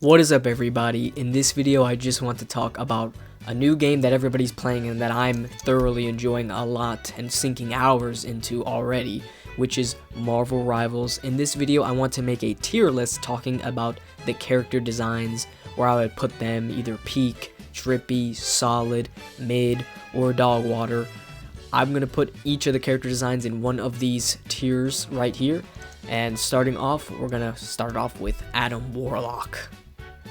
What is up, everybody? In this video I just want to talk about a new game that everybody's playing and that I'm thoroughly enjoying a lot and sinking hours into already, which is Marvel Rivals. In this video I want to make a tier list talking about the character designs, where I would put them either peak, drippy, solid, mid, or dog water. I'm going to put each of the character designs in one of these tiers right here. And starting off, we're going to start off with Adam Warlock.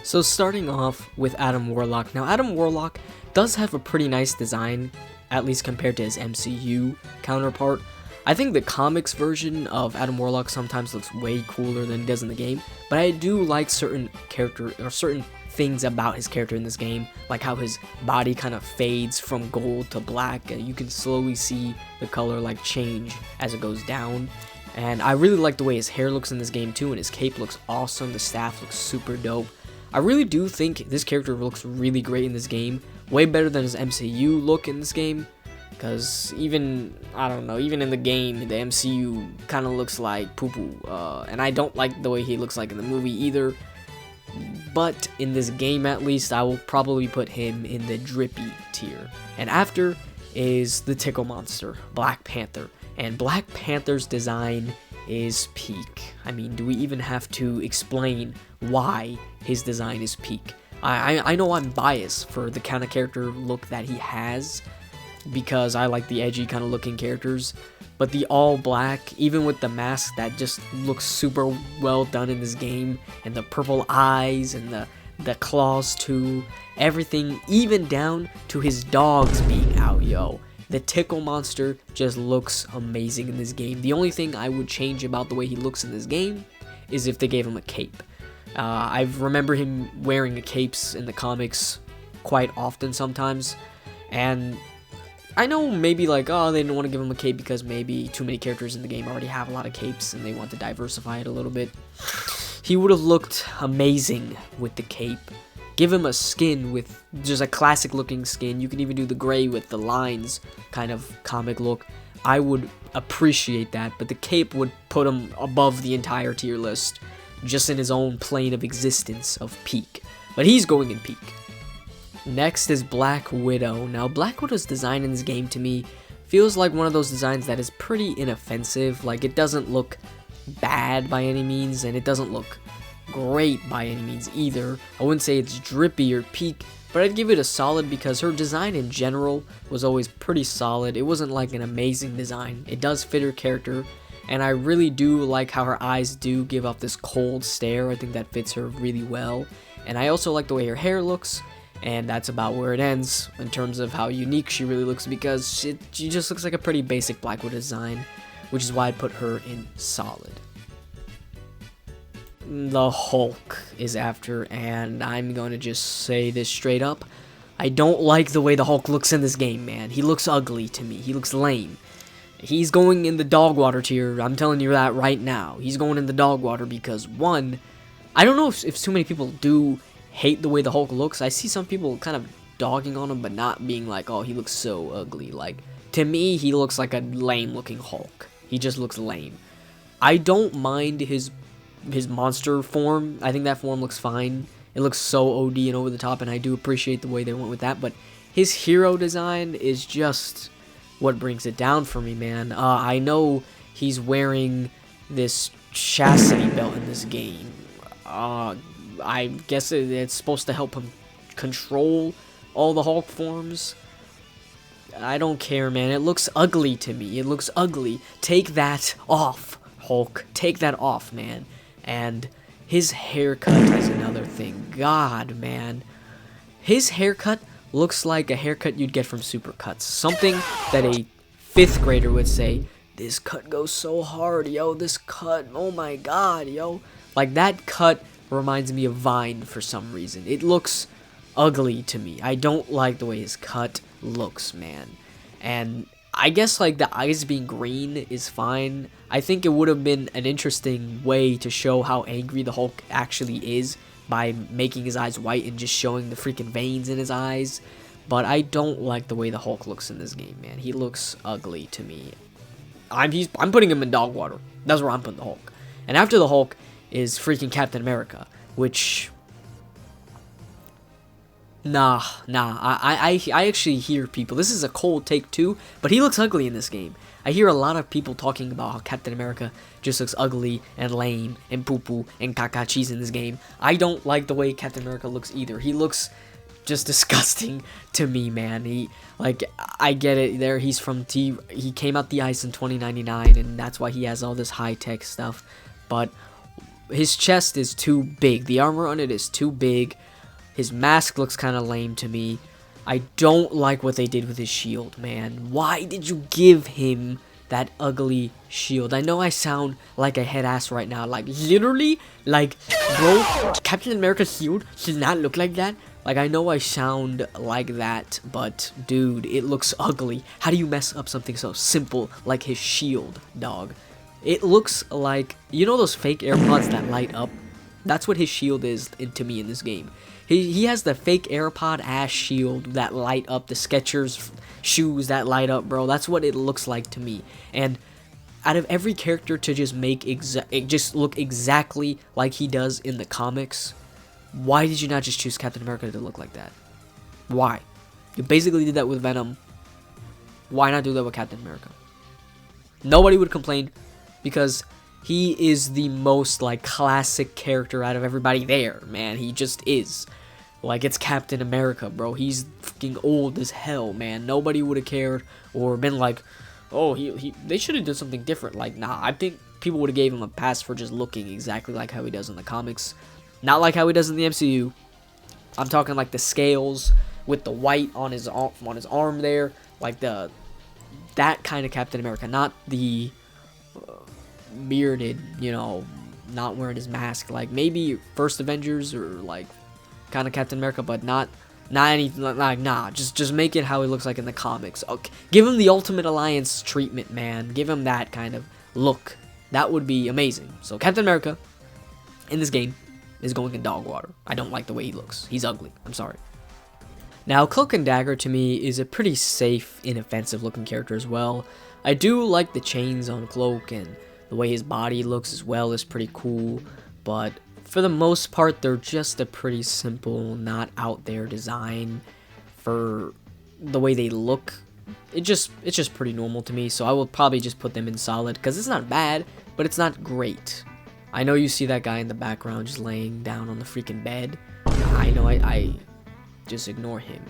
So starting off with Adam Warlock. Now Adam Warlock does have a pretty nice design, at least compared to his MCU counterpart. I think the comics version of Adam Warlock sometimes looks way cooler than it does in the game, but I do like certain things about his character in this game, like how his body kind of fades from gold to black, and you can slowly see the color like change as it goes down. And I really like the way his hair looks in this game too, and his cape looks awesome, the staff looks super dope. I really do think this character looks really great in this game, way better than his MCU look in this game, because even in the game, the MCU kind of looks like poo-poo, and I don't like the way he looks like in the movie either, but in this game at least, I will probably put him in the drippy tier. And after is the Tickle Monster, Black Panther, and Black Panther's design is peak. I mean, do we even have to explain why his design is peak? I know I'm biased for the kind of character look that he has, because I like the edgy kind of looking characters, but the all black, even with the mask that just looks super well done in this game, and the purple eyes and the claws too, everything, even down to his dogs being out, yo. The Tickle Monster just looks amazing in this game. The only thing I would change about the way he looks in this game is if they gave him a cape. I remember him wearing capes in the comics quite often sometimes, and I know maybe like, oh, they didn't want to give him a cape because maybe too many characters in the game already have a lot of capes and they want to diversify it a little bit. He would have looked amazing with the cape. Give him a skin with just a classic looking skin. You can even do the gray with the lines kind of comic look. I would appreciate that, but the cape would put him above the entire tier list, just in his own plane of existence of peak. But he's going in peak. Next is Black Widow. Now Black Widow's design in this game to me feels like one of those designs that is pretty inoffensive. Like, it doesn't look bad by any means, and it doesn't look great by any means either. I wouldn't say it's drippy or peak, but I'd give it a solid because her design in general was always pretty solid. It wasn't like an amazing design. It does fit her character, and I really do like how her eyes do give off this cold stare. I think that fits her really well, and I also like the way her hair looks, and that's about where it ends in terms of how unique she really looks, because she just looks like a pretty basic Black Widow design, which is why I put her in solid. The Hulk is after, and I'm going to just say this straight up. I don't like the way the Hulk looks in this game, man. He looks ugly to me. He looks lame. He's going in the dog water tier. I'm telling you that right now. He's going in the dog water because, one, I don't know if too many people do hate the way the Hulk looks. I see some people kind of dogging on him, but not being like, oh, he looks so ugly. Like, to me, he looks like a lame looking Hulk. He just looks lame. I don't mind his monster form. I think that form looks fine. It looks so OD and over the top, and I do appreciate the way they went with that, but his hero design is just what brings it down for me, man. I know he's wearing this chastity belt in this game. I guess it's supposed to help him control all the Hulk forms. I don't care, man. It looks ugly to me. It looks ugly. Take that off, Hulk. Take that off, man. And his haircut is another thing. God, man. His haircut looks like a haircut you'd get from Supercuts. Something that a 5th grader would say, this cut goes so hard, yo. This cut, oh my god, yo. Like, that cut reminds me of Vine for some reason. It looks ugly to me. I don't like the way his cut looks, man. And I guess like the eyes being green is fine. I think it would have been an interesting way to show how angry the Hulk actually is by making his eyes white and just showing the freaking veins in his eyes. But I don't like the way the Hulk looks in this game, man. He looks ugly to me. I'm putting him in dog water. That's where I'm putting the Hulk. And after the Hulk is freaking Captain America, which Nah. I actually hear people. This is a cold take too, but he looks ugly in this game. I hear a lot of people talking about how Captain America just looks ugly and lame and poo-poo and caca cheese in this game. I don't like the way Captain America looks either. He looks just disgusting to me, man. I get it there. He came out the ice in 2099, and that's why he has all this high-tech stuff. But his chest is too big. The armor on it is too big. His mask looks kind of lame to me. I don't like what they did with his shield, man. Why did you give him that ugly shield? I know I sound like a head ass right now. Like, literally, like, bro, Captain America's shield should not look like that. Like, I know I sound like that, but, dude, it looks ugly. How do you mess up something so simple like his shield, dog? It looks like, you know those fake AirPods that light up? That's what his shield is to me in this game. He has the fake AirPod ass shield that light up, the Skechers shoes that light up, bro. That's what it looks like to me. And out of every character to just make just look exactly like he does in the comics, why did you not just choose Captain America to look like that? Why? You basically did that with Venom. Why not do that with Captain America? Nobody would complain because he is the most, like, classic character out of everybody there, man. He just is. Like, it's Captain America, bro. He's fucking old as hell, man. Nobody would have cared or been like, oh, they should have done something different. Like, nah, I think people would have gave him a pass for just looking exactly like how he does in the comics. Not like how he does in the MCU. I'm talking like the scales with the white on his arm there. Like, that kind of Captain America. Not the bearded, you know, not wearing his mask. Like, maybe First Avengers or, like, kind of Captain America, but not anything like, nah, just make it how he looks like in the comics. Okay, give him the Ultimate Alliance treatment, man. Give him that kind of look. That would be amazing. So Captain America in this game is going in dog water. I don't like the way he looks. He's ugly. I'm sorry. Now, Cloak and Dagger to me is a pretty safe, inoffensive looking character as well. I do like the chains on Cloak, and the way his body looks as well is pretty cool, but for the most part, they're just a pretty simple, not out there design for the way they look. It's just pretty normal to me, so I will probably just put them in solid, because it's not bad, but it's not great. I know you see that guy in the background just laying down on the freaking bed. I know I just ignore him.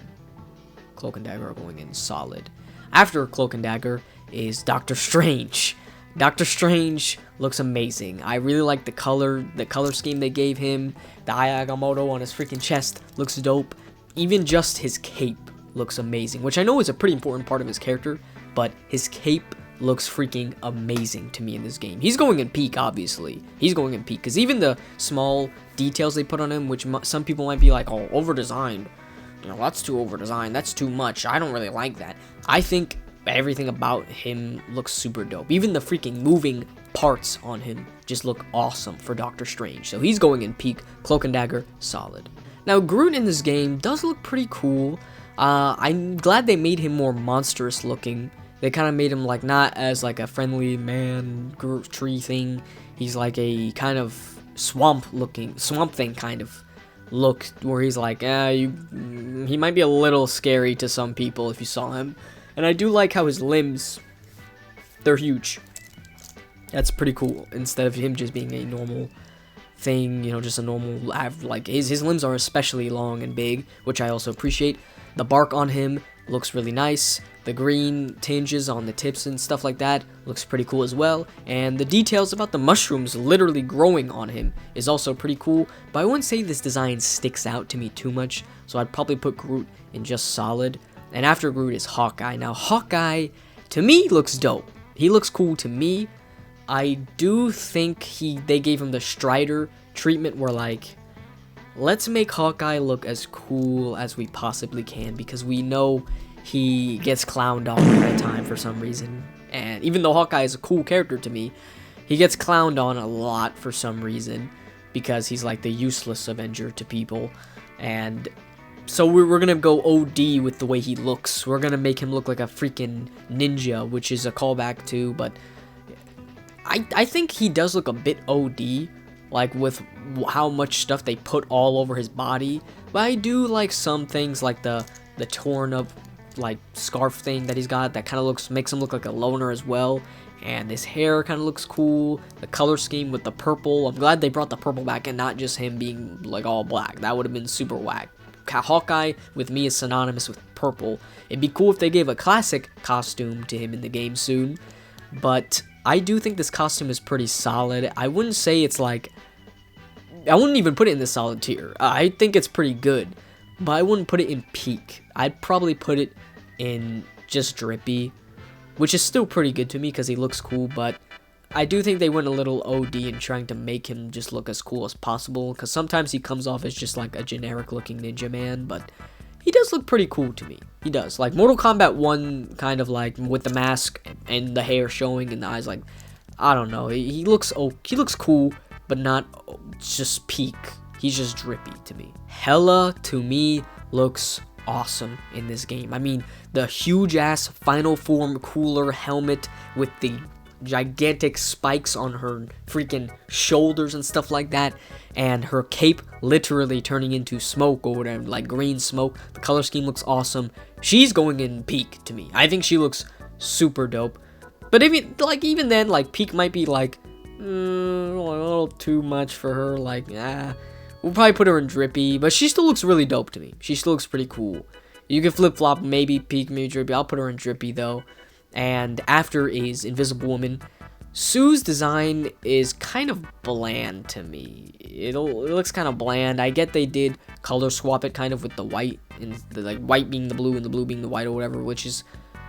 Cloak and Dagger are going in solid. After Cloak and Dagger is Doctor Strange. Doctor Strange looks amazing. I really like the color scheme they gave him. The Agamotto on his freaking chest looks dope. Even just his cape looks amazing, which I know is a pretty important part of his character, but his cape looks freaking amazing to me in this game. He's going in peak, obviously. He's going in peak, because even the small details they put on him, which some people might be like, oh, over-designed. You know, that's too over-designed. That's too much. I don't really like that. I think everything about him looks super dope. Even the freaking moving parts on him just look awesome for Doctor Strange. So he's going in peak. Cloak and Dagger, solid. Now, Groot in this game does look pretty cool. I'm glad they made him more monstrous looking. They kind of made him like not as like a friendly man Groot tree thing. He's like a kind of swamp thing kind of look, where he's like, he might be a little scary to some people if you saw him. And I do like how his limbs, they're huge. That's pretty cool. Instead of him just being a normal thing, you know, just a normal, like, his limbs are especially long and big, which I also appreciate. The bark on him looks really nice. The green tinges on the tips and stuff like that looks pretty cool as well. And the details about the mushrooms literally growing on him is also pretty cool. But I wouldn't say this design sticks out to me too much, so I'd probably put Groot in just solid. And after Groot is Hawkeye. Now, Hawkeye, to me, looks dope. He looks cool to me. I do think they gave him the Strider treatment where, like, let's make Hawkeye look as cool as we possibly can, because we know he gets clowned on all the time for some reason. And even though Hawkeye is a cool character to me, he gets clowned on a lot for some reason, because he's like the useless Avenger to people. And so we're gonna go OD with the way he looks. We're gonna make him look like a freaking ninja, which is a callback to, but I think he does look a bit OD, like with how much stuff they put all over his body. But I do like some things, like the torn up like scarf thing that he's got that kind of makes him look like a loner as well. And his hair kind of looks cool. The color scheme with the purple, I'm glad they brought the purple back and not just him being like all black. That would have been super whack. Hawkeye with me is synonymous with purple. It'd be cool if they gave a classic costume to him in the game soon, but I do think this costume is pretty solid. I wouldn't say it's like, I wouldn't even put it in the solid tier. I think it's pretty good, but I wouldn't put it in peak. I'd probably put it in just drippy, which is still pretty good to me because he looks cool, but I do think they went a little OD in trying to make him just look as cool as possible, because sometimes he comes off as just like a generic looking ninja man, but he does look pretty cool to me. He does. Like Mortal Kombat 1, kind of like with the mask and the hair showing and the eyes, like, I don't know. He looks cool, but not just peak. He's just drippy to me. Hela, to me, looks awesome in this game. I mean, the huge ass Final Form cooler helmet with the gigantic spikes on her freaking shoulders and stuff like that, and her cape literally turning into smoke or whatever, like green smoke. The color scheme looks awesome. She's going in peak to me. I think she looks super dope. But even then, like peak might be like a little too much for her. Like, we'll probably put her in drippy, but she still looks really dope to me. She still looks pretty cool. You can flip flop, maybe peak, maybe drippy. I'll put her in drippy though. And after is Invisible Woman. Sue's design is kind of bland to me. It looks kind of bland. I get they did color swap it kind of with the white, and the like white being the blue and the blue being the white or whatever, which is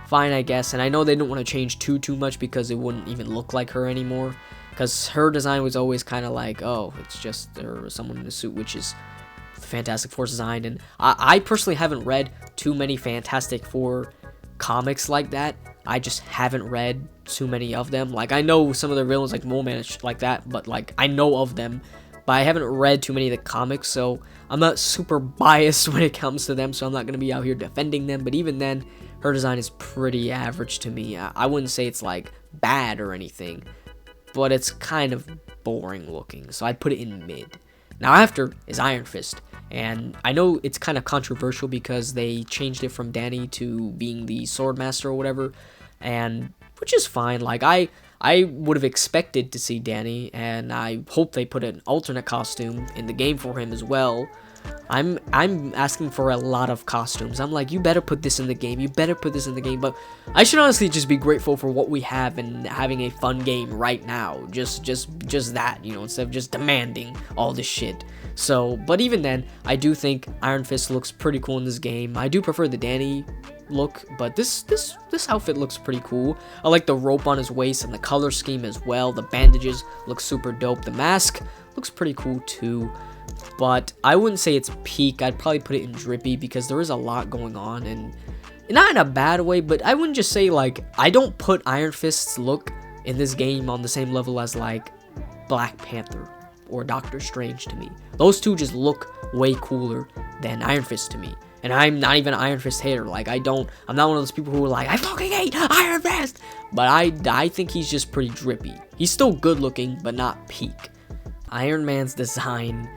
fine, I guess. And I know they didn't want to change too much because it wouldn't even look like her anymore. Because her design was always kind of like, oh, it's just someone in a suit, which is Fantastic Four's design. And I personally haven't read too many Fantastic Four comics like that. I just haven't read too many of them. Like, I know some of the villains like Mole Man and shit like that, but like I know of them, but I haven't read too many of the comics, so I'm not super biased when it comes to them, so I'm not gonna be out here defending them. But even then, her design is pretty average to me. I wouldn't say it's like bad or anything, but it's kind of boring looking, so I'd put it in mid. Now after is Iron Fist, and I know it's kind of controversial because they changed it from Danny to being the Sword Master or whatever, and which is fine. Like I would have expected to see Danny, and I hope they put an alternate costume in the game for him as well. I'm asking for a lot of costumes. I'm like, you better put this in the game. You better put this in the game. But I should honestly just be grateful for what we have and having a fun game right now. Just that, you know, instead of just demanding all this shit. So, but even then, I do think Iron Fist looks pretty cool in this game. I do prefer the Danny look, but this outfit looks pretty cool. I like the rope on his waist and the color scheme as well. The bandages look super dope. The mask looks pretty cool too. But I wouldn't say it's peak. I'd probably put it in drippy because there is a lot going on, and not in a bad way, but I wouldn't just say like, I don't put Iron Fist's look in this game on the same level as like Black Panther or Doctor Strange to me. Those two just look way cooler than Iron Fist to me. And I'm not even an Iron Fist hater. Like, I'm not one of those people who are like, I fucking hate Iron Fist. But I think he's just pretty drippy. He's still good looking, but not peak. Iron Man's design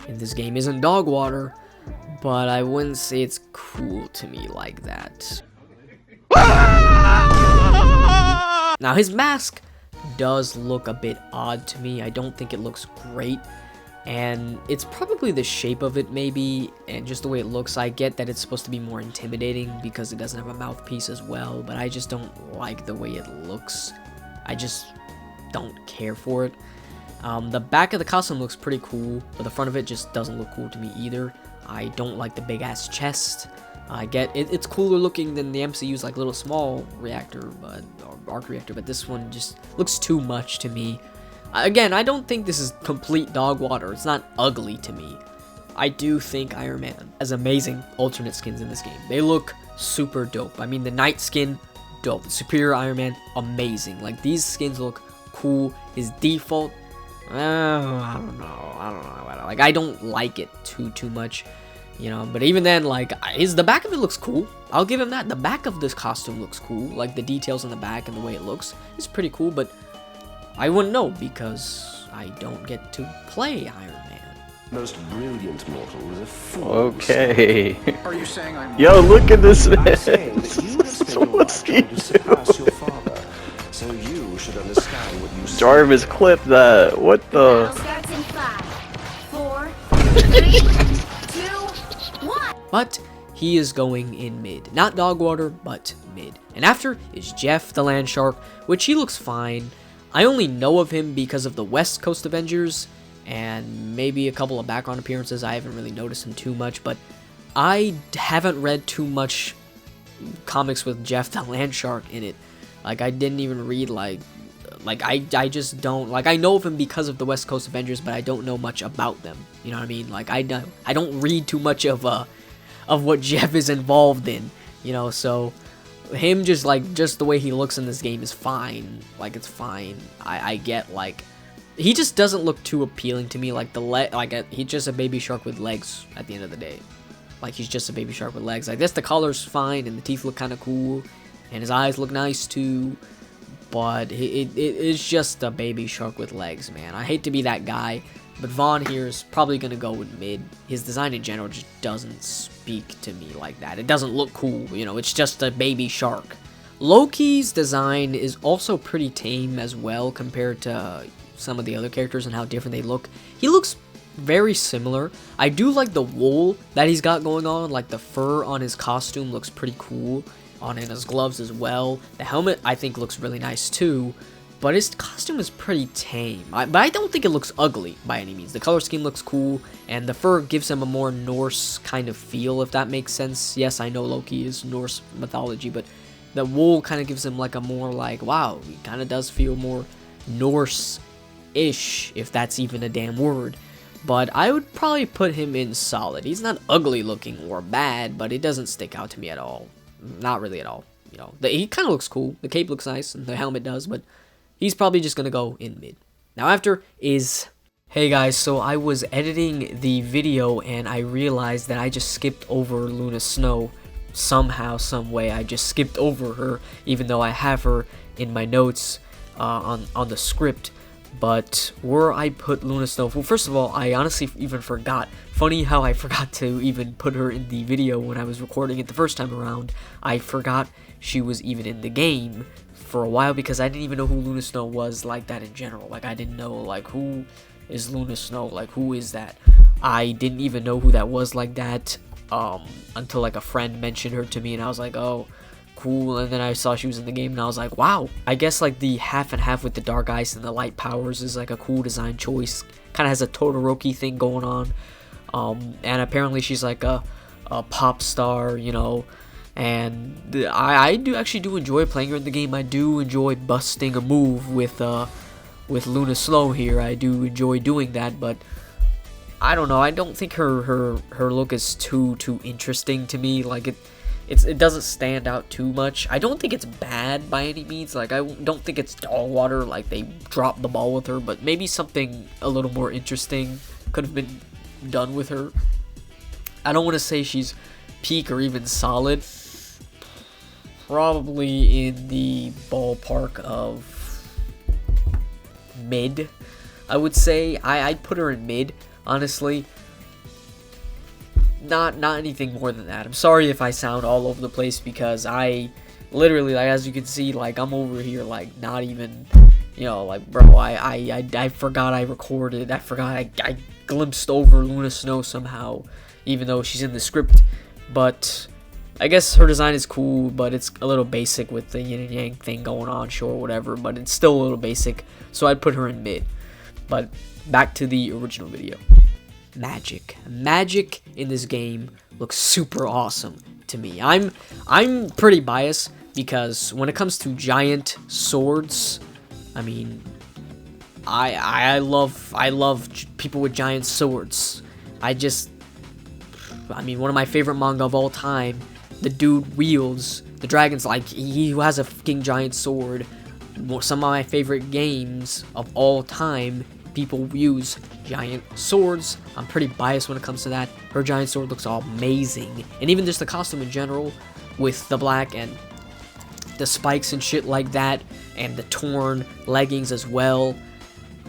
in this game isn't dog water, but I wouldn't say it's cool to me like that. Now his mask does look a bit odd to me. I don't think it looks great, and it's probably the shape of it maybe, and just the way it looks. I get that it's supposed to be more intimidating because it doesn't have a mouthpiece as well, but I just don't like the way it looks. I just don't care for it. The back of the costume looks pretty cool, but the front of it just doesn't look cool to me either. I don't like the big ass chest. I get it's cooler looking than the MCU's like little small reactor, or arc reactor, but this one just looks too much to me. Again, I don't think this is complete dog water. It's not ugly to me. I do think Iron Man has amazing alternate skins in this game. They look super dope. I mean, the Knight skin, dope. Superior Iron Man, amazing. Like, these skins look cool. His default, I don't know. Like, I don't like it too much, you know. But even then, like, the back of it looks cool. I'll give him that. The back of this costume looks cool. Like, the details on the back and the way it looks is pretty cool. But I wouldn't know because I don't get to play Iron Man. Most brilliant mortal was a fool. Okay. Are you saying I'm Yo, look at this I'm man. saying that you have spent your What's life he trying to surpass doing? your father. So you should understand what you see. Jarvis, clip that. What Battle the? starts in 5, 4, 3, 2, 1. But he is going in mid. Not Dogwater, but mid. And after is Jeff the Land Shark, which he looks fine. I only know of him because of the West Coast Avengers and maybe a couple of background appearances. I haven't really noticed him too much, but I haven't read too much comics with Jeff the Land Shark in it. Like, I didn't even read, like I just don't, like, I know of him because of the West Coast Avengers, but I don't know much about them, you know what I mean? Like, I don't read too much of what Jeff is involved in, you know, so him just the way he looks in this game is fine. Like, it's fine. I get, like, he just doesn't look too appealing to me. Like, he's just a baby shark with legs at the end of the day. Like, he's just a baby shark with legs. I guess the color's fine, and the teeth look kind of cool, and his eyes look nice too, but it is just a baby shark with legs, man. I hate to be that guy, but Vaughn here is probably going to go with mid. His design in general just doesn't speak to me like that. It doesn't look cool, you know, it's just a baby shark. Loki's design is also pretty tame as well compared to some of the other characters and how different they look. He looks very similar. I do like the wool that he's got going on. Like, the fur on his costume looks pretty cool, on his gloves as well. The helmet I think looks really nice too, but his costume is pretty tame. But I don't think it looks ugly by any means. The color scheme looks cool, and the fur gives him a more Norse kind of feel, if that makes sense. Yes, I know Loki is Norse mythology, but the wool kind of gives him like a more, like, wow, he kind of does feel more Norse-ish, if that's even a damn word. But I would probably put him in solid. He's not ugly looking or bad, but it doesn't stick out to me at all. Not really at all. You know, he kind of looks cool. The cape looks nice, and the helmet does, but he's probably just gonna go in mid. Now after is... Hey guys, so I was editing the video, and I realized that I just skipped over Luna Snow. Somehow, some way, I just skipped over her, even though I have her in my notes on the script. But where I put Luna Snow, well, first of all, I honestly even forgot. Funny how I forgot to even put her in the video when I was recording it the first time around. I forgot she was even in the game for a while because I didn't even know who Luna Snow was like that in general. Like, I didn't know, like, who is Luna Snow? Like, who is that? I didn't even know who that was like that until, like, a friend mentioned her to me, and I was like, oh, cool. And then I saw she was in the game, and I was like, wow. I guess, like, the half and half with the dark ice and the light powers is, like, a cool design choice. Kind of has a Todoroki thing going on. And apparently she's, like, a pop star, you know. And I actually do enjoy playing her in the game. I do enjoy busting a move with Luna Snow here. I do enjoy doing that, but I don't know. I don't think her look is too interesting to me. Like, it doesn't stand out too much. I don't think it's bad by any means. Like, I don't think it's Dogwater, like they dropped the ball with her, but maybe something a little more interesting could have been done with her. I don't want to say she's peak or even solid. Probably in the ballpark of mid, I would say. I'd put her in mid, honestly. Not anything more than that. I'm sorry if I sound all over the place because I literally, like, as you can see, like, I'm over here, like, not even, you know, like, bro, I forgot I recorded. I forgot I glimpsed over Luna Snow somehow, even though she's in the script. But I guess her design is cool, but it's a little basic with the yin and yang thing going on, sure, whatever, but it's still a little basic, so I'd put her in mid. But back to the original video. Magic in this game looks super awesome to me. I'm pretty biased because when it comes to giant swords, I mean, I love people with giant swords. I mean, one of my favorite manga of all time, the dude wields the dragons like he has a fucking giant sword. Some of my favorite games of all time, people use giant swords. I'm pretty biased when it comes to that. Her giant sword looks amazing, and even just the costume in general with the black and the spikes and shit like that, and the torn leggings as well.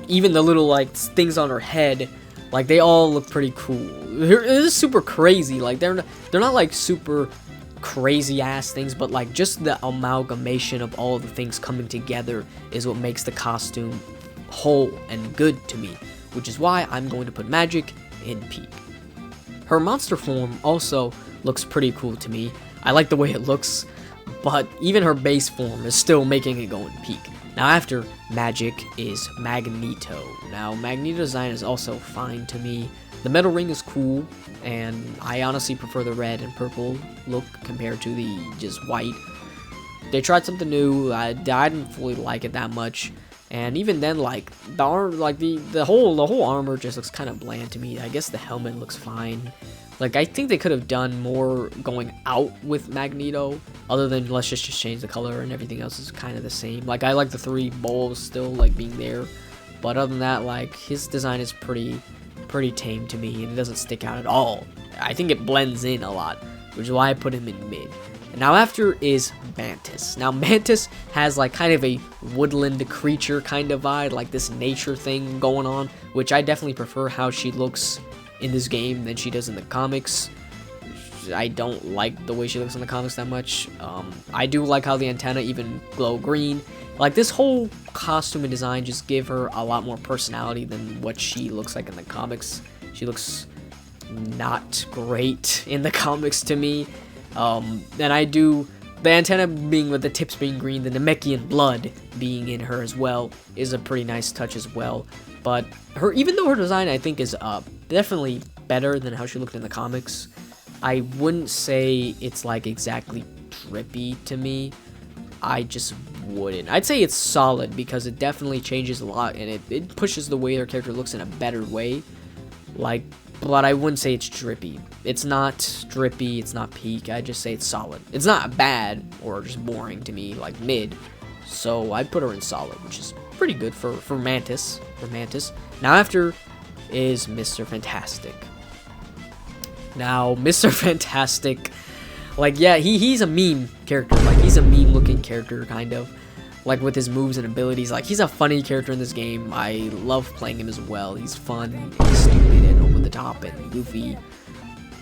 even the little like things on her head, like they all look pretty cool. It is super crazy. Like they're not like super crazy ass things, but like just the amalgamation of all of the things coming together is what makes the costume whole and good to me, which is why I'm going to put Magic in peak. Her monster form also looks pretty cool to me. I like the way it looks, but even her base form is still making it go in peak. Now after Magic is Magneto. Now Magneto design is also fine to me. The metal ring is cool, and I honestly prefer the red and purple look compared to the just white. They tried something new. I didn't fully like it that much, and even then, like the arm, like the whole armor just looks kind of bland to me. I guess the helmet looks fine. Like I think they could have done more going out with Magneto, other than let's just change the color and everything else is kind of the same. Like I like the 3 bowls still like being there, but other than that, like his design is pretty tame to me, and it doesn't stick out at all. I think it blends in a lot, which is why I put him in mid. And now after is Mantis. Now Mantis has like kind of a woodland creature kind of vibe, like this nature thing going on, which I definitely prefer how she looks in this game than she does in the comics. I don't like the way she looks in the comics that much. I do like how the antenna even glow green. Like this whole costume and design just give her a lot more personality than what she looks like in the comics. She looks not great in the comics to me. And I do, the antenna being with the tips being green, the Namekian blood being in her as well is a pretty nice touch as well. But her, even though her design I think is definitely better than how she looked in the comics, I wouldn't say it's like exactly trippy to me. I just wouldn't. I'd say it's solid because it definitely changes a lot, and it pushes the way her character looks in a better way. Like, but I wouldn't say it's drippy. It's not drippy, it's not peak, I'd just say it's solid. It's not bad or just boring to me, like mid. So I'd put her in solid, which is pretty good for Mantis. Now after is Mr. Fantastic. Now, Mr. Fantastic, like, yeah, he's a meme character. Like, he's a meme-looking character, kind of. Like, with his moves and abilities. Like, he's a funny character in this game. I love playing him as well. He's fun, and stupid, and over the top, and goofy.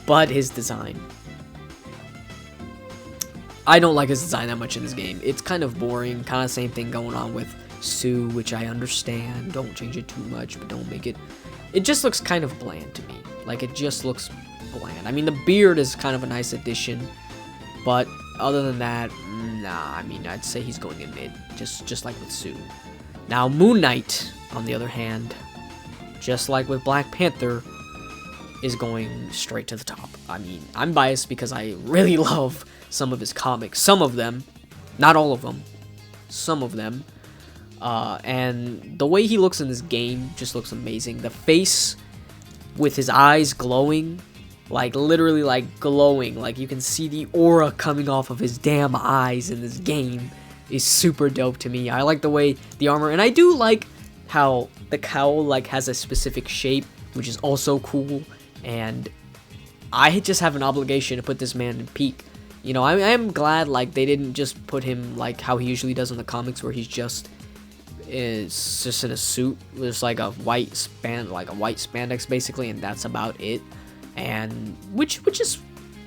But his design, I don't like his design that much in this game. It's kind of boring. Kind of same thing going on with Sue, which I understand. Don't change it too much, but don't make it... It just looks kind of bland to me. Like, it just looks bland. I mean, the beard is kind of a nice addition, but other than that, nah. I mean, I'd say he's going in mid, just like with Sue. Now, Moon Knight, on the other hand, just like with Black Panther, is going straight to the top. I mean, I'm biased because I really love some of his comics. Some of them, not all of them, some of them. And the way he looks in this game just looks amazing. The face with his eyes glowing, like literally like glowing, like you can see the aura coming off of his damn eyes in this game, is super dope to me. I like the way the armor, and I do like how the cowl like has a specific shape, which is also cool. And I just have an obligation to put this man in peak. You know, I am glad like they didn't just put him like how he usually does in the comics, where he's just in a suit with like a white spandex basically, and that's about it. And which is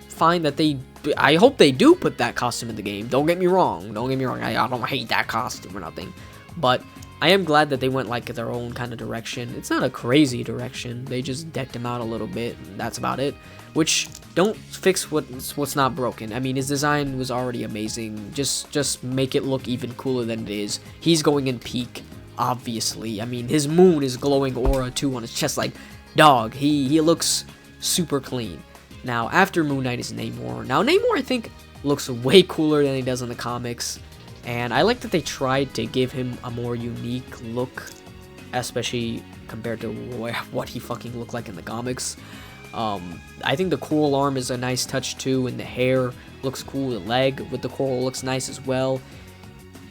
fine that they, I hope they do put that costume in the game. Don't get me wrong. I don't hate that costume or nothing, but I am glad that they went like their own kind of direction. It's not a crazy direction. They just decked him out a little bit, and that's about it. Which don't fix what's not broken. I mean, his design was already amazing. Just make it look even cooler than it is. He's going in peak, obviously. I mean, his moon is glowing aura too on his chest. Like, dog, he looks super clean. Now, after Moon Knight is Namor. Now, Namor, I think, looks way cooler than he does in the comics. And I like that they tried to give him a more unique look, especially compared to what he fucking looked like in the comics. I think the coral arm is a nice touch too, and the hair looks cool. The leg with the coral looks nice as well.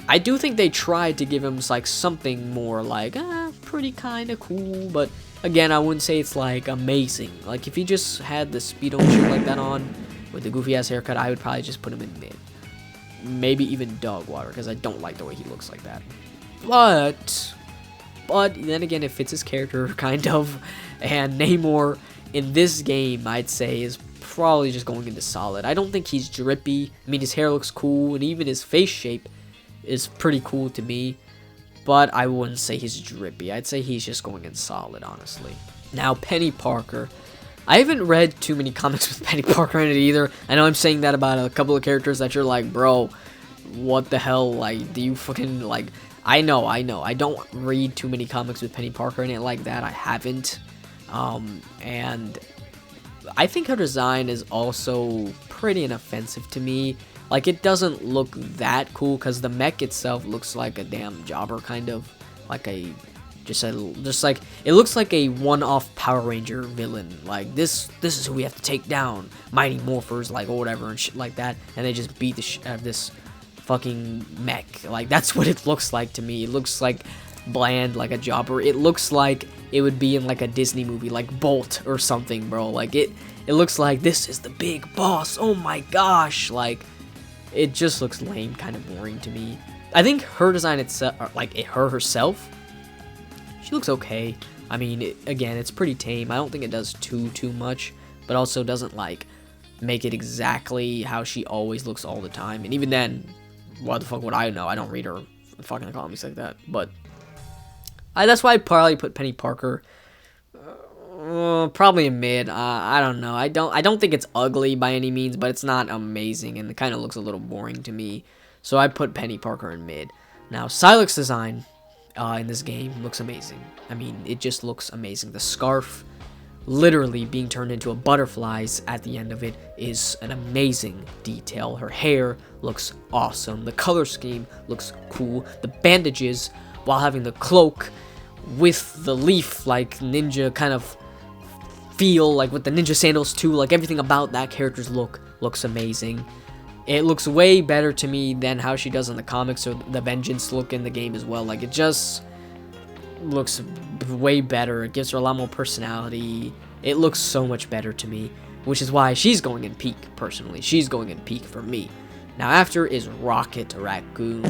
I do think they tried to give him like something more like, pretty kind of cool, but again, I wouldn't say it's like amazing. Like if he just had the Speedo shit like that on with the goofy ass haircut, I would probably just put him in mid. Maybe even Dog Water, because I don't like the way he looks like that. But but then again, it fits his character, kind of. And Namor, in this game, I'd say, is probably just going into solid. I don't think he's drippy. I mean, his hair looks cool, and even his face shape is pretty cool to me, but I wouldn't say he's drippy. I'd say he's just going in solid, honestly. Now, Penny Parker. I haven't read too many comics with Penny Parker in it either. I know I'm saying that about a couple of characters that you're like, bro, what the hell? Like, do you fucking, like, I know. I don't read too many comics with Penny Parker in it like that. I haven't. And I think her design is also pretty inoffensive to me. Like, it doesn't look that cool because the mech itself looks like a damn jobber, kind of like a just like it looks like a one-off Power Ranger villain. Like, this is who we have to take down, Mighty Morphers, like, or whatever and shit like that, and they just beat the shit out of this fucking mech. Like, that's what it looks like to me. It looks like bland, like a jobber. It looks like it would be in like a Disney movie, like Bolt or something, bro. Like, it looks like this is the big boss. Oh my gosh, like, it just looks lame, kind of boring to me. I think her design itself, like her herself, she looks okay. I mean, again, it's pretty tame. I don't think it does too much, but also doesn't like make it exactly how she always looks all the time. And even then, what the fuck would I know? I don't read her fucking comics like that. But that's why I'd probably put Penny Parker probably a mid. I don't know. I don't think it's ugly by any means, but it's not amazing, and it kind of looks a little boring to me. So I put Penny Parker in mid. Now, Psylocke's design in this game looks amazing. I mean, it just looks amazing. The scarf literally being turned into a butterflies at the end of it is an amazing detail. Her hair looks awesome. The color scheme looks cool. The bandages, while having the cloak with the leaf, like ninja kind of feel, like with the ninja sandals too, like everything about that character's look looks amazing. It looks way better to me than how she does in the comics or the Vengeance look in the game as well. Like, it just looks way better. It gives her a lot more personality. It looks so much better to me, which is why she's going in peak, personally. She's going in peak for me. Now, after is Rocket Raccoon.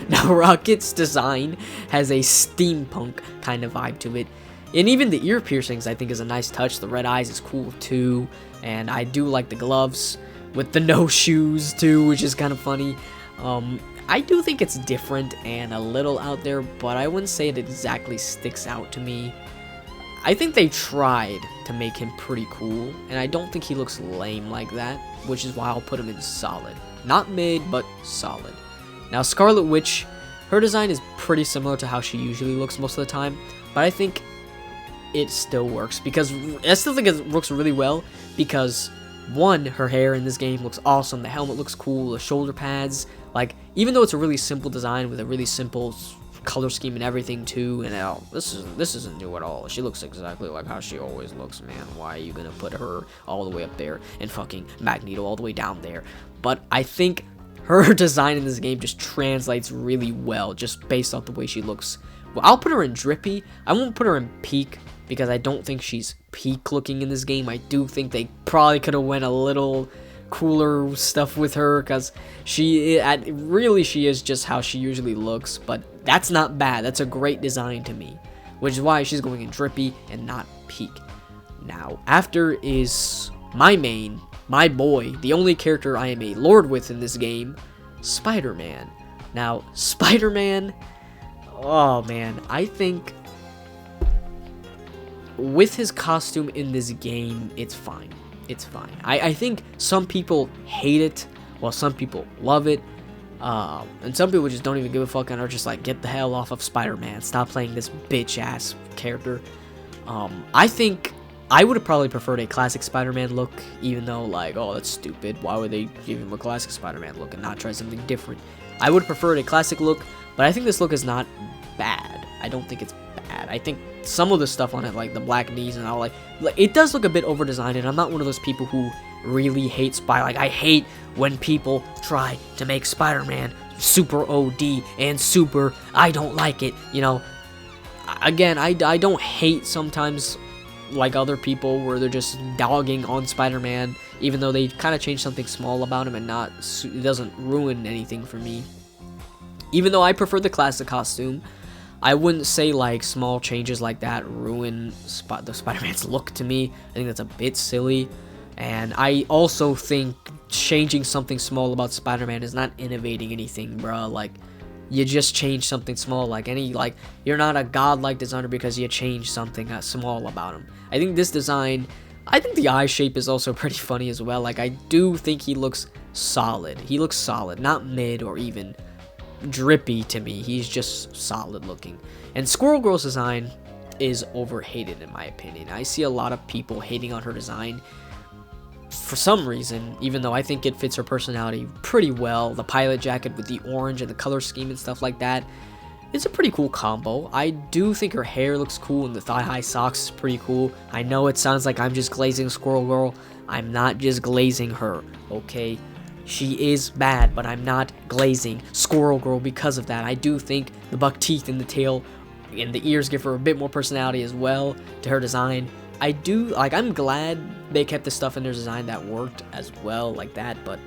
Now, Rocket's design has a steampunk kind of vibe to it. And even the ear piercings, I think, is a nice touch. The red eyes is cool, too. And I do like the gloves with the no shoes, too, which is kind of funny. I do think it's different and a little out there, but I wouldn't say it exactly sticks out to me. I think they tried to make him pretty cool, and I don't think he looks lame like that, which is why I'll put him in solid. Not mid, but solid. Now, Scarlet Witch, her design is pretty similar to how she usually looks most of the time, but I think it still works, because I still think it works really well, because one, her hair in this game looks awesome, the helmet looks cool, the shoulder pads, like, even though it's a really simple design with a really simple color scheme and everything too, and this isn't new at all. She looks exactly like how she always looks, man. Why are you gonna put her all the way up there and fucking Magneto all the way down there? But I think her design in this game just translates really well, just based off the way she looks. Well, I'll put her in drippy. I won't put her in peak, because I don't think she's peak looking in this game. I do think they probably could have went a little cooler stuff with her, because she is just how she usually looks, but that's not bad. That's a great design to me, which is why she's going in drippy and not peak. Now, after is my main, my boy, the only character I am a lord with in this game, Spider-Man. Now, Spider-Man, oh man, I think with his costume in this game, it's fine. It's fine. I think some people hate it, while some people love it. And some people just don't even give a fuck and are just like, get the hell off of Spider-Man. Stop playing this bitch-ass character. I think I would have probably preferred a classic Spider-Man look, even though, like, oh, that's stupid. Why would they give him a classic Spider-Man look and not try something different? I would have preferred a classic look, but I think this look is not bad. I don't think it's bad. I think some of the stuff on it, like the black knees and all, like it does look a bit over-designed, and I'm not one of those people who really hate Like, I hate when people try to make Spider-Man super OD and super, I don't like it, you know. Again, I don't hate sometimes like other people where they're just dogging on Spider-Man, even though they kind of change something small about him and it doesn't ruin anything for me. Even though I prefer the classic costume, I wouldn't say like small changes like that ruin the Spider-Man's look to me. I think that's a bit silly. And I also think changing something small about Spider-Man is not innovating anything, bro. Like, you just change something small, like you're not a godlike designer because you change something small about him. I think this design, I think the eye shape is also pretty funny as well. Like, I do think he looks solid. He looks solid, not mid or even drippy to me. He's just solid looking. And Squirrel Girl's design is overhated in my opinion. I see a lot of people hating on her design for some reason, even though I think it fits her personality pretty well. The pilot jacket with the orange and the color scheme and stuff like that, it's a pretty cool combo. I do think her hair looks cool, and the thigh-high socks is pretty cool. I know it sounds like I'm just glazing Squirrel Girl. I'm not just glazing her, okay? She is bad, but I'm not glazing Squirrel Girl because of that. I do think the buck teeth and the tail and the ears give her a bit more personality as well to her design. I'm glad they kept the stuff in their design that worked as well like that, but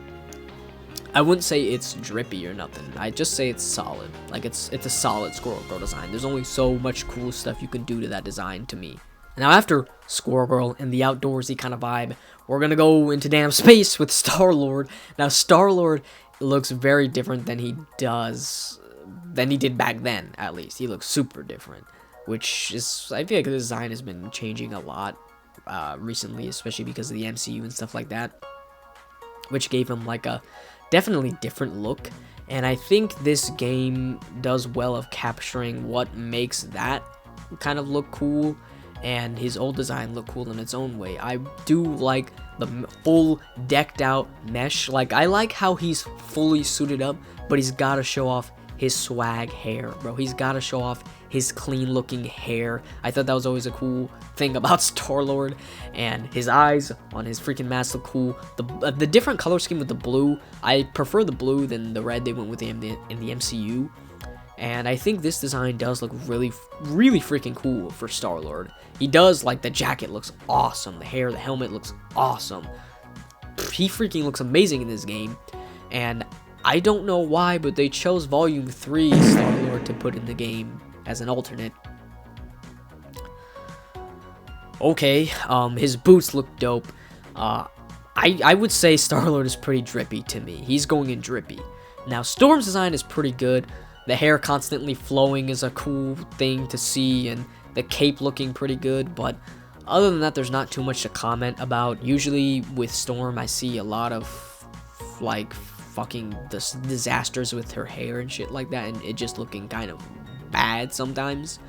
I wouldn't say it's drippy or nothing. I'd just say it's solid. Like, it's a solid Squirrel Girl design. There's only so much cool stuff you can do to that design to me. Now, after Squirrel Girl and the outdoorsy kind of vibe, we're gonna go into damn space with Star-Lord. Now, Star-Lord looks very different than he did back then, at least. He looks super different, which is, I feel like the design has been changing a lot recently, especially because of the MCU and stuff like that, which gave him like a definitely different look. And I think this game does well of capturing what makes that kind of look cool and his old design look cool in its own way. I do like the full decked out mesh. Like, I like how he's fully suited up, but he's got to show off his swag hair, bro. He's got to show off his clean looking hair. I thought that was always a cool thing about Star-Lord. And his eyes on his freaking mask look cool. The different color scheme with the blue, I prefer the blue than the red they went with in the MCU. And I think this design does look really freaking cool for Star-Lord. He does, like, the jacket looks awesome. The hair, the helmet looks awesome. He freaking looks amazing in this game. And I don't know why, but they chose Volume 3 Star-Lord to put in the game as an alternate. Okay, his boots look dope. I would say Star-Lord is pretty drippy to me. He's going in drippy. Now, Storm's design is pretty good. The hair constantly flowing is a cool thing to see, and the cape looking pretty good, but other than that, there's not too much to comment about. Usually with Storm, I see a lot of, like, fucking disasters with her hair and shit like that, and it just looking kind of bad sometimes.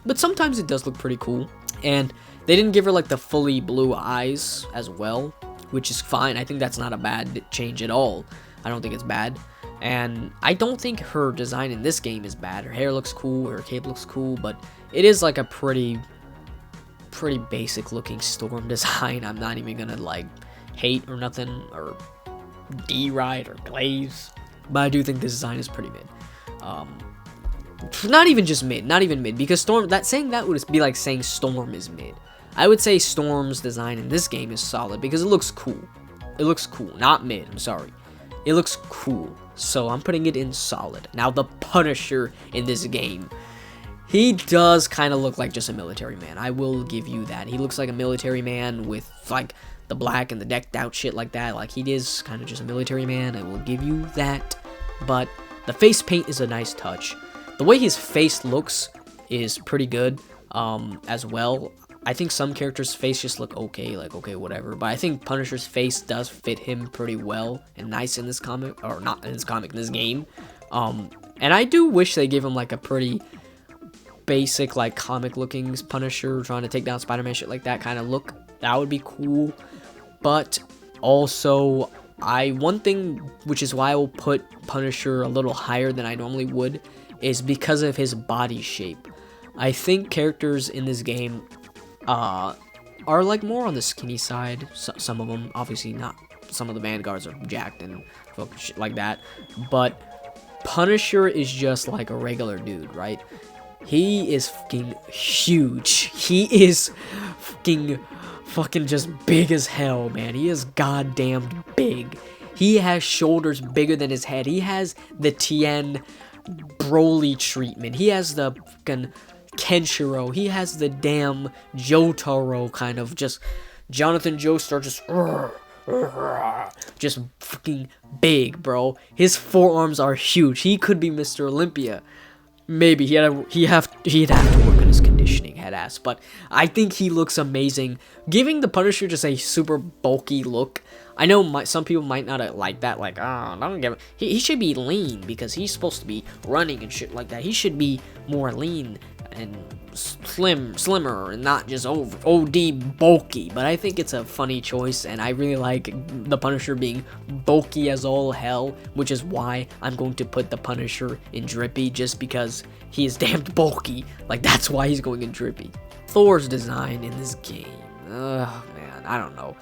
But sometimes it does look pretty cool. And they didn't give her, like, the fully blue eyes as well, which is fine. I think that's not a bad change at all. I don't think it's bad. And I don't think her design in this game is bad. Her hair looks cool, her cape looks cool, but it is like a pretty basic looking Storm design. I'm not even gonna like hate or nothing, or deride or glaze, but I do think this design is pretty mid. Not even just mid, not even mid, because Storm, saying that would be like saying Storm is mid. I would say Storm's design in this game is solid because it looks cool. It looks cool, not mid, I'm sorry. It looks cool, so I'm putting it in solid. Now, the Punisher in this game, he does kind of look like just a military man. I will give you that. He looks like a military man with, like, the black and the decked out shit like that. Like, he is kind of just a military man. I will give you that. But the face paint is a nice touch. The way his face looks is pretty good as well. I think some characters' face just look okay, like, okay, whatever. But I think Punisher's face does fit him pretty well and nice in this comic, or not in this comic, in this game. And I do wish they gave him, like, a pretty basic, like, comic-looking Punisher trying to take down Spider-Man, shit like that kind of look. That would be cool. But also, one thing, which is why I will put Punisher a little higher than I normally would, is because of his body shape. I think characters in this game are like more on the skinny side. Some of them, obviously not. Some of the Vanguards are jacked and shit like that. But Punisher is just like a regular dude, right? He is fucking huge. He is fucking just big as hell, man. He is goddamn big. He has shoulders bigger than his head. He has the Tien Broly treatment. He has the fucking Kenshiro. He has the damn Jotaro kind of just Jonathan Joestar just fucking big, bro. His forearms are huge. He could be Mr. Olympia. Maybe he'd have to work on his conditioning, head ass. But I think he looks amazing. Giving the Punisher just a super bulky look. I know some people might not like that. Like, oh, don't give. He should be lean because he's supposed to be running and shit like that. He should be more lean and slimmer, and not just OD bulky. But I think it's a funny choice, and I really like the Punisher being bulky as all hell, which is why I'm going to put the Punisher in Drippy, just because he is damned bulky. Like, that's why he's going in Drippy. Thor's design in this game, ugh, man, I don't know.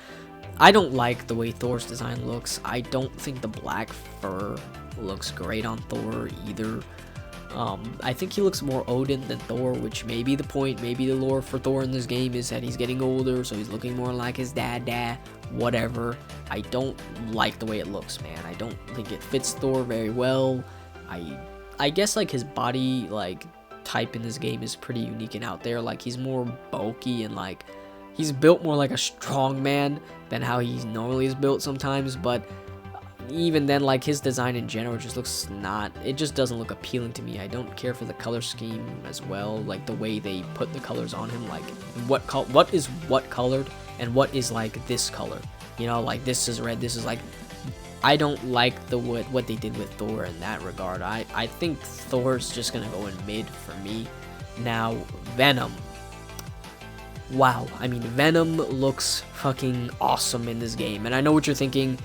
I don't like the way Thor's design looks. I don't think the black fur looks great on Thor either. I think he looks more Odin than Thor, which may be the point. Maybe the lore for Thor in this game is that he's getting older, so he's looking more like his dad. Whatever. I don't like the way it looks, man. I don't think it fits Thor very well. I guess like his body like type in this game is pretty unique and out there. Like, he's more bulky and like he's built more like a strong man than how he normally is built sometimes, but even then, like, his design in general just looks it just doesn't look appealing to me. I don't care for the color scheme as well, like the way they put the colors on him, like what is what colored and what is like this color, you know, like this is red, this is like, I don't like what they did with Thor in that regard. I think Thor's just gonna go in mid for me. Now, Venom. Wow, I mean, Venom looks fucking awesome in this game, and I know what you're thinking.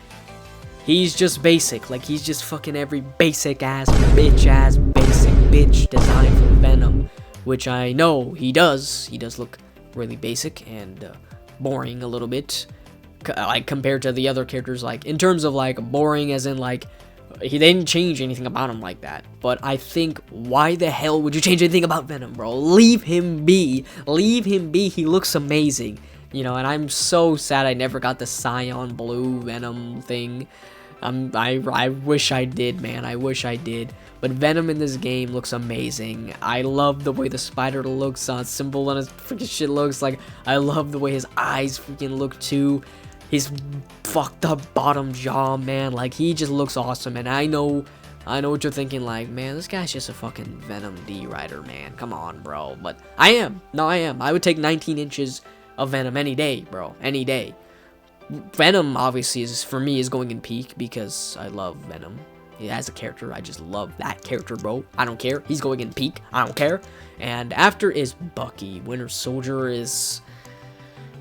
He's just basic, like he's just fucking every basic ass bitch design for Venom, which I know he does. He does look really basic and boring a little bit, like compared to the other characters. Like in terms of like boring, as in like they didn't change anything about him like that. But I think, why the hell would you change anything about Venom, bro? Leave him be. Leave him be. He looks amazing, you know. And I'm so sad I never got the Cyan Blue Venom thing. I wish I did, man. I wish I did. But Venom in this game looks amazing. I love the way the spider looks, symbol on his freaking shit looks. Like, I love the way his eyes freaking look too. His fucked up bottom jaw, man. Like, he just looks awesome. And I know what you're thinking. Like, man, this guy's just a fucking Venom D writer, man. Come on, bro. But I am. No, I am. I would take 19 inches of Venom any day, bro. Any day. Venom, obviously, for me, is going in peak because I love Venom. As a character, I just love that character, bro. I don't care. He's going in peak. I don't care. And after is Bucky. Winter Soldier is...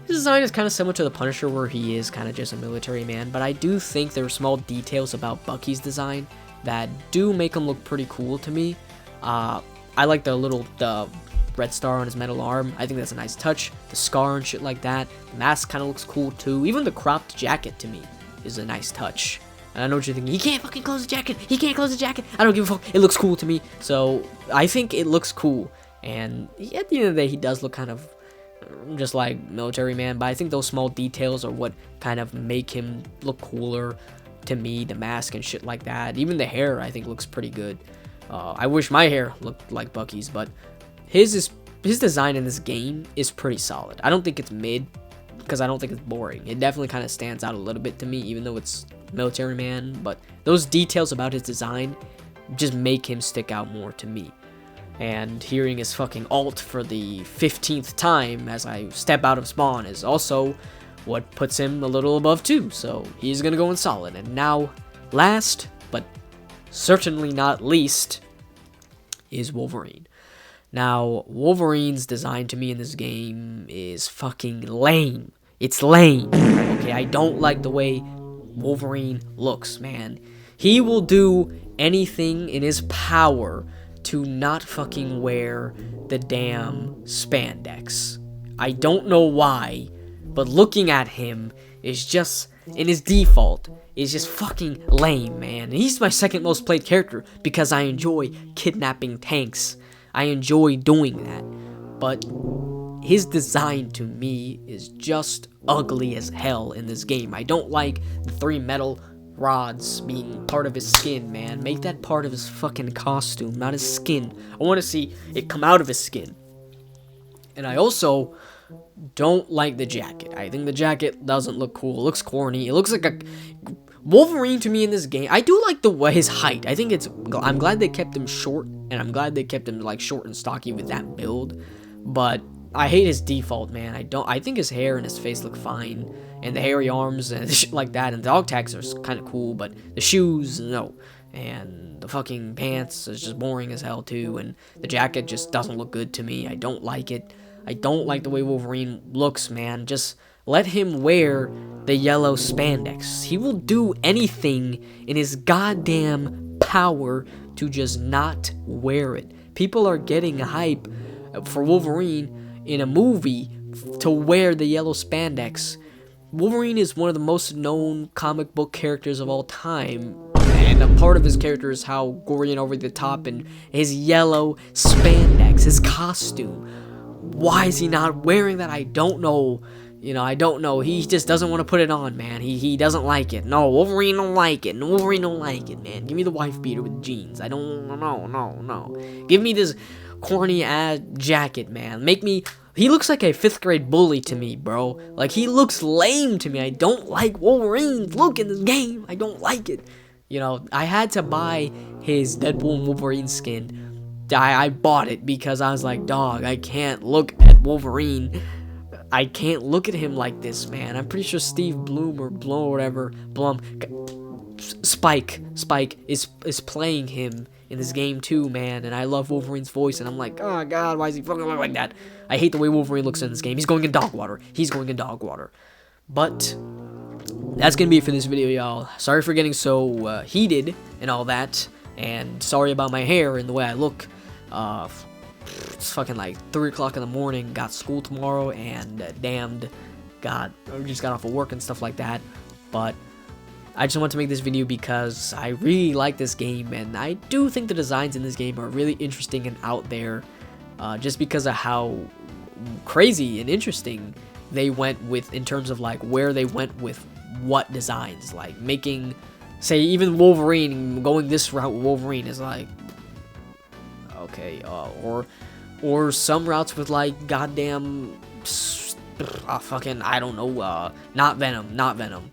His design is kind of similar to the Punisher, where he is kind of just a military man. But I do think there are small details about Bucky's design that do make him look pretty cool to me. I like the red star on his metal arm. I think that's a nice touch. The scar and shit like that. The mask kind of looks cool too. Even the cropped jacket to me is a nice touch. And I know what you're thinking. He can't fucking close the jacket. He can't close the jacket. I don't give a fuck. It looks cool to me. So I think it looks cool. And at the end of the day, he does look kind of just like military man. But I think those small details are what kind of make him look cooler to me. The mask and shit like that. Even the hair, I think, looks pretty good. I wish my hair looked like Bucky's, but his design in this game is pretty solid. I don't think it's mid, because I don't think it's boring. It definitely kind of stands out a little bit to me, even though it's military man. But those details about his design just make him stick out more to me. And hearing his fucking ult for the 15th time as I step out of spawn is also what puts him a little above too. So he's gonna go in solid. And now, last but certainly not least, is Wolverine. Now, Wolverine's design to me in this game is fucking lame. It's lame. Okay, I don't like the way Wolverine looks, man. He will do anything in his power to not fucking wear the damn spandex. I don't know why, but looking at him is just, in his default, is just fucking lame, man. And he's my second most played character because I enjoy kidnapping tanks. I enjoy doing that, but his design to me is just ugly as hell in this game. I don't like the 3 metal rods being part of his skin, man. Make that part of his fucking costume, not his skin. I want to see it come out of his skin. And I also don't like the jacket. I think the jacket doesn't look cool. It looks corny. It looks like a Wolverine to me in this game. I do like the way his height. I think I'm glad they kept him short, and I'm glad they kept him like short and stocky with that build. But I hate his default, man. I think his hair and his face look fine, and the hairy arms and shit like that, and the dog tags are kind of cool, but the shoes, no. And the fucking pants is just boring as hell too, and the jacket just doesn't look good to me. I don't like it. I don't like the way Wolverine looks, man. Just let him wear the yellow spandex. He will do anything in his goddamn power to just not wear it. People are getting hype for Wolverine in a movie to wear the yellow spandex. Wolverine is one of the most known comic book characters of all time, and a part of his character is how gory and over the top and his yellow spandex, his costume. Why is he not wearing that? I don't know. I don't know. He just doesn't want to put it on, man. He doesn't like it. No, Wolverine don't like it. No, Wolverine don't like it, man. Give me the wife beater with jeans. I don't, no. Give me this corny ass jacket, man. He looks like a 5th grade bully to me, bro. Like, he looks lame to me. I don't like Wolverine's look in this game. I don't like it. I had to buy his Deadpool and Wolverine skin. I bought it because I was like, dog, I can't look at Wolverine. I can't look at him like this, man. I'm pretty sure Steve Blum or whatever, Spike is playing him in this game too, man. And I love Wolverine's voice, and I'm like, oh god, why is he fucking look like that? I hate the way Wolverine looks in this game. He's going in dog water. But that's gonna be it for this video, y'all. Sorry for getting so heated and all that, and sorry about my hair and the way I look. It's fucking like 3 o'clock in the morning, got school tomorrow, and I just got off of work and stuff like that. But I just want to make this video because I really like this game, and I do think the designs in this game are really interesting and out there, just because of how crazy and interesting they went with, in terms of like where they went with what designs, like making, say, even Wolverine, going this route with Wolverine is like, okay, or some routes with like goddamn fucking, I don't know, not Venom,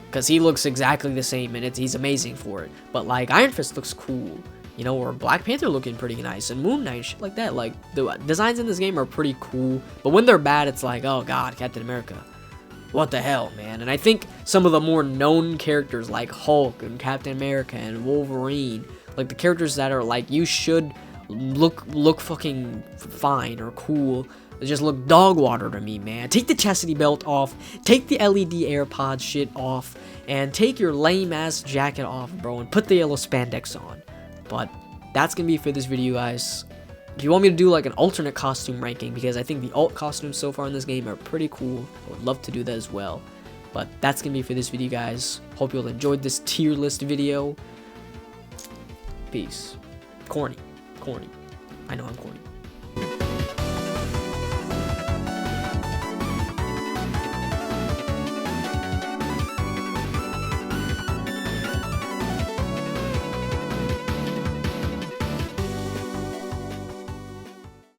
because he looks exactly the same and he's amazing for it. But like Iron Fist looks cool, or Black Panther looking pretty nice, and Moon Knight, shit like that. Like, the designs in this game are pretty cool, but when they're bad, it's like, oh god, Captain America, what the hell, man. And I think some of the more known characters like Hulk and Captain America and Wolverine, like the characters that are like, you should look fucking fine or cool, they just look dog water to me, man. Take the chastity belt off, take the LED AirPods shit off, and take your lame ass jacket off, bro, and put the yellow spandex on. But that's gonna be it for this video, guys. If you want me to do like an alternate costume ranking, because I think the alt costumes so far in this game are pretty cool, I would love to do that as well. But that's gonna be it for this video, guys. Hope you all enjoyed this tier list video. Peace. Corny. I know I'm corny.